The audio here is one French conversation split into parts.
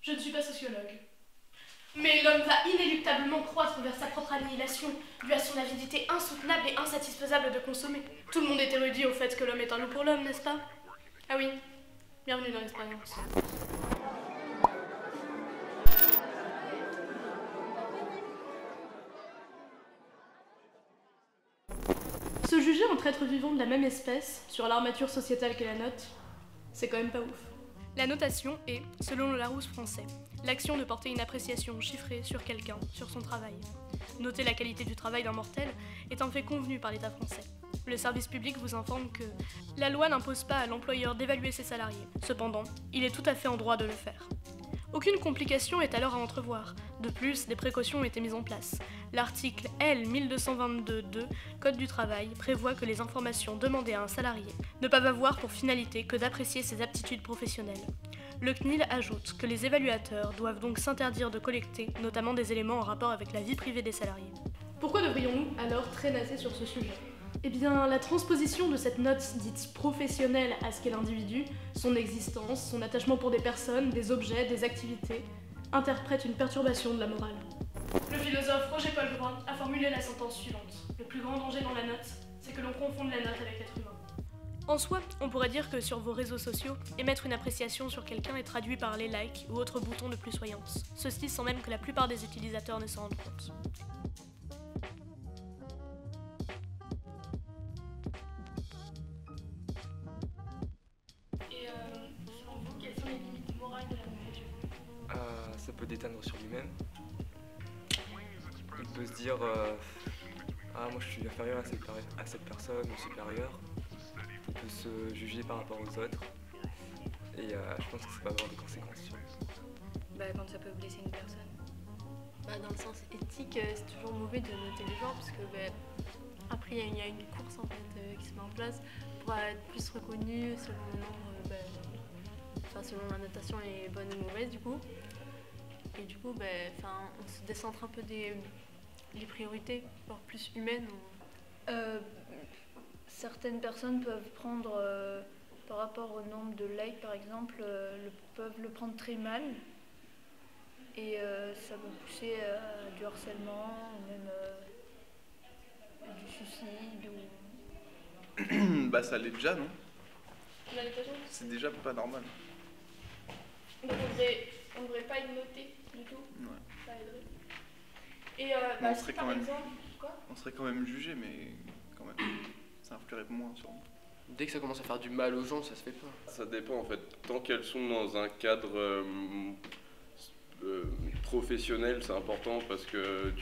Je ne suis pas sociologue. Mais l'homme va inéluctablement croître vers sa propre annihilation, due à son avidité insoutenable et insatisfaisable de consommer. Tout le monde est érudit au fait que l'homme est un loup pour l'homme, n'est-ce pas? Ah oui, bienvenue dans l'expérience. Se juger entre êtres vivants de la même espèce, sur l'armature sociétale qu'est la note, c'est quand même pas ouf. La notation est, selon le Larousse français, l'action de porter une appréciation chiffrée sur quelqu'un, sur son travail. Noter la qualité du travail d'un mortel est un fait convenu par l'État français. Le service public vous informe que la loi n'impose pas à l'employeur d'évaluer ses salariés. Cependant, il est tout à fait en droit de le faire. Aucune complication est alors à entrevoir. De plus, des précautions ont été mises en place. L'article L 1222.2 Code du travail prévoit que les informations demandées à un salarié ne peuvent avoir pour finalité que d'apprécier ses aptitudes professionnelles. Le CNIL ajoute que les évaluateurs doivent donc s'interdire de collecter, notamment des éléments en rapport avec la vie privée des salariés. Pourquoi devrions-nous alors traînasser sur ce sujet ? Eh bien, la transposition de cette note dite professionnelle à ce qu'est l'individu, son existence, son attachement pour des personnes, des objets, des activités, interprète une perturbation de la morale. Le philosophe Roger-Paul Droin a formulé la sentence suivante. Le plus grand danger dans la note, c'est que l'on confonde la note avec l'être humain. En soi, on pourrait dire que sur vos réseaux sociaux, émettre une appréciation sur quelqu'un est traduit par les likes ou autres boutons de plusvoyance. Ceci sans même que la plupart des utilisateurs ne s'en rendent compte. Selon vous, quelles sont les limites morales de la nourriture? Ça peut déteindre sur lui-même. Il peut se dire ah, moi je suis inférieur à cette personne ou supérieur. Il peut se juger par rapport aux autres. Et je pense que ça peut avoir des conséquences sur lui. Quand ça peut blesser une personne. Dans le sens éthique, c'est toujours mauvais de noter les gens parce que après il y a une course en fait qui se met en place pour être plus reconnu selon le nombre, selon la notation est bonne ou mauvaise du coup. Et du coup, on se décentre un peu des priorités, voire plus humaines. Certaines personnes peuvent prendre, par rapport au nombre de likes par exemple, peuvent le prendre très mal. Et ça peut pousser à du harcèlement, ou même du suicide. Ça l'est déjà, non? La notation? C'est déjà pas normal. Donc on devrait pas être noté du tout. Ouais. Ça aiderait. Et on si serait par quand même- exemple... Quoi? On serait quand même jugé, mais quand même, ça influerait moins sur nous. Dès que ça commence à faire du mal aux gens, ça se fait pas. Ça dépend en fait. Tant qu'elles sont dans un cadre professionnel, c'est important parce que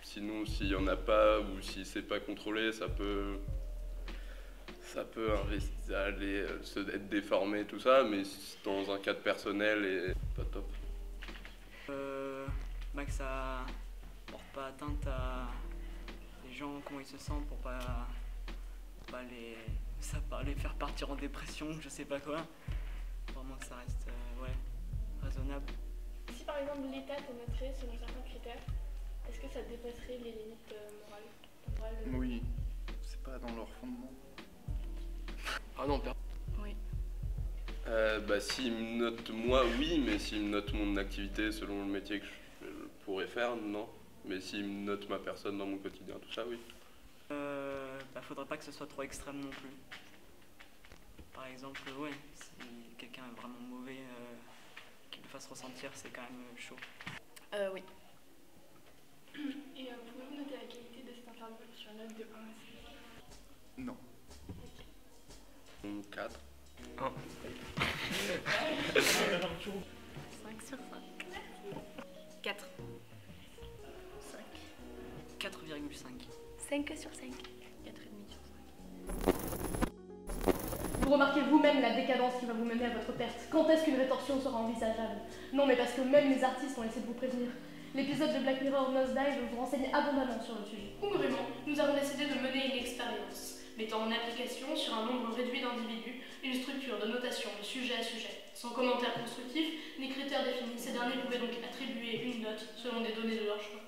sinon s'il y en a pas ou si c'est pas contrôlé, ça peut être déformé tout ça, mais dans un cadre personnel et pas top. Que ça porte pas atteinte à les gens, comment ils se sentent pour pas les faire partir en dépression, je sais pas quoi. Vraiment que ça reste raisonnable. Si par exemple l'État te noterait selon certains critères, est-ce que ça dépasserait les limites morales? Oui, c'est pas dans leur fondement. Ah non, Oui. S'il me note moi, oui, mais s'il me note mon activité selon le métier que je pourrais faire, non. Mais s'il me note ma personne dans mon quotidien, tout ça, oui. Faudrait pas que ce soit trop extrême non plus. Par exemple, si quelqu'un est vraiment mauvais, qu'il le fasse ressentir, c'est quand même chaud. Oui. Et pouvez-vous noter la qualité de cette interview sur une note de 1 à 6? Non. 4. 1. 5 sur 5. 4. 4,5. 5 sur 5. 4,5 sur 5. Vous remarquez vous-même la décadence qui va vous mener à votre perte. Quand est-ce qu'une rétorsion sera envisageable? Non, mais parce que même les artistes ont essayé de vous prévenir. L'épisode de Black Mirror Nosedive vous renseigne abondamment sur le sujet. Concrètement, nous avons décidé de mener une expérience, mettant en application sur un nombre réduit d'individus une structure de notation de sujet à sujet. Sans commentaire constructif ni critères définis, ces derniers pouvaient donc attribuer une note selon des données de leur choix.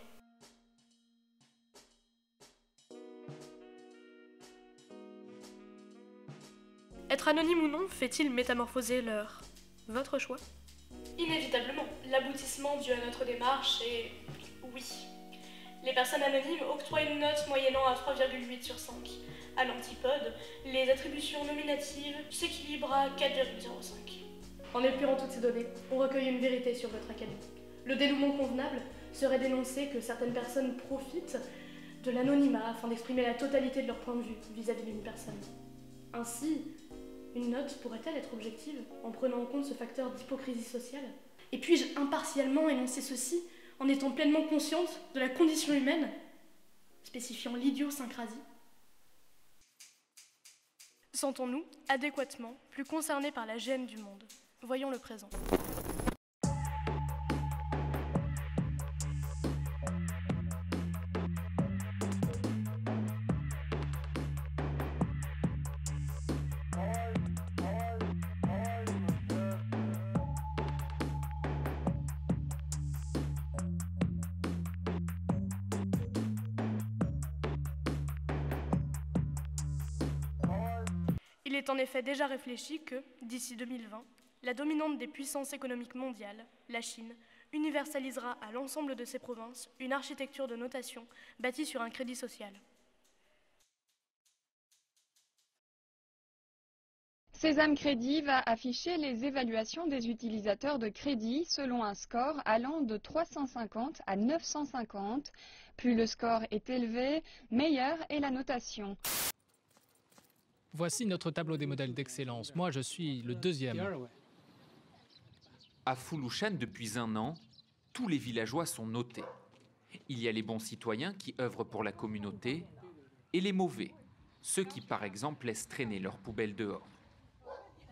Être anonyme ou non fait-il métamorphoser votre choix? Inévitablement, l'aboutissement dû à notre démarche est oui. Les personnes anonymes octroient une note moyennant à 3,8 sur 5. À l'antipode, les attributions nominatives s'équilibrent à 4,05. En épurant toutes ces données, on recueille une vérité sur votre académie. Le dénouement convenable serait d'énoncer que certaines personnes profitent de l'anonymat afin d'exprimer la totalité de leur point de vue vis-à-vis d'une personne. Ainsi, une note pourrait-elle être objective en prenant en compte ce facteur d'hypocrisie sociale? Et puis-je impartialement énoncer ceci en étant pleinement consciente de la condition humaine, spécifiant l'idiosyncrasie? Sentons-nous adéquatement plus concernés par la gêne du monde? Voyons le présent. Il est en effet déjà réfléchi que, d'ici 2020, la dominante des puissances économiques mondiales, la Chine, universalisera à l'ensemble de ses provinces une architecture de notation bâtie sur un crédit social. Sésame Crédit va afficher les évaluations des utilisateurs de crédit selon un score allant de 350 à 950. Plus le score est élevé, meilleure est la notation. Voici notre tableau des modèles d'excellence. Moi, je suis le deuxième. À Foulouchan, depuis 1 an, tous les villageois sont notés. Il y a les bons citoyens qui œuvrent pour la communauté et les mauvais, ceux qui, par exemple, laissent traîner leurs poubelles dehors.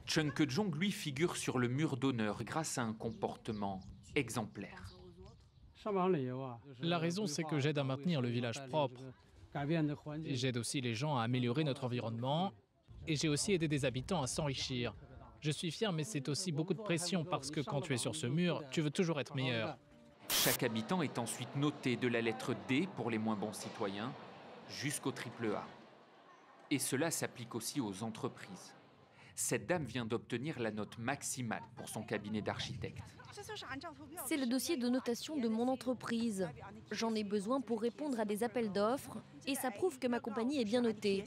Cheng Kejong, lui, figure sur le mur d'honneur grâce à un comportement exemplaire. La raison, c'est que j'aide à maintenir le village propre. J'aide aussi les gens à améliorer notre environnement et j'ai aussi aidé des habitants à s'enrichir. Je suis fier, mais c'est aussi beaucoup de pression parce que quand tu es sur ce mur, tu veux toujours être meilleur. Chaque habitant est ensuite noté de la lettre D pour les moins bons citoyens jusqu'au AAA. Et cela s'applique aussi aux entreprises. Cette dame vient d'obtenir la note maximale pour son cabinet d'architecte. C'est le dossier de notation de mon entreprise. J'en ai besoin pour répondre à des appels d'offres et ça prouve que ma compagnie est bien notée.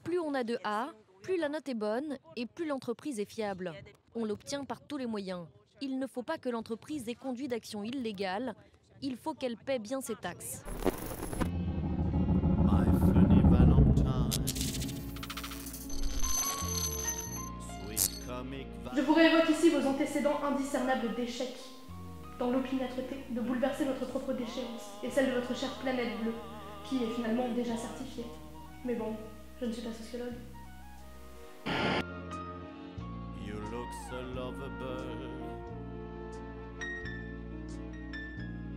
Plus on a de A, plus la note est bonne et plus l'entreprise est fiable. On l'obtient par tous les moyens. Il ne faut pas que l'entreprise ait conduit d'actions illégales. Il faut qu'elle paie bien ses taxes. Je vous réévoque ici vos antécédents indiscernables d'échecs dans l'opiniâtreté de bouleverser votre propre déchéance et celle de votre chère planète bleue, qui est finalement déjà certifiée. Mais bon, je ne suis pas sociologue. You look so lovable,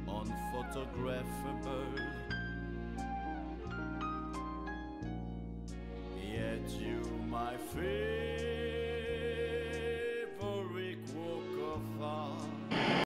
unphotographable, yet you my favorite.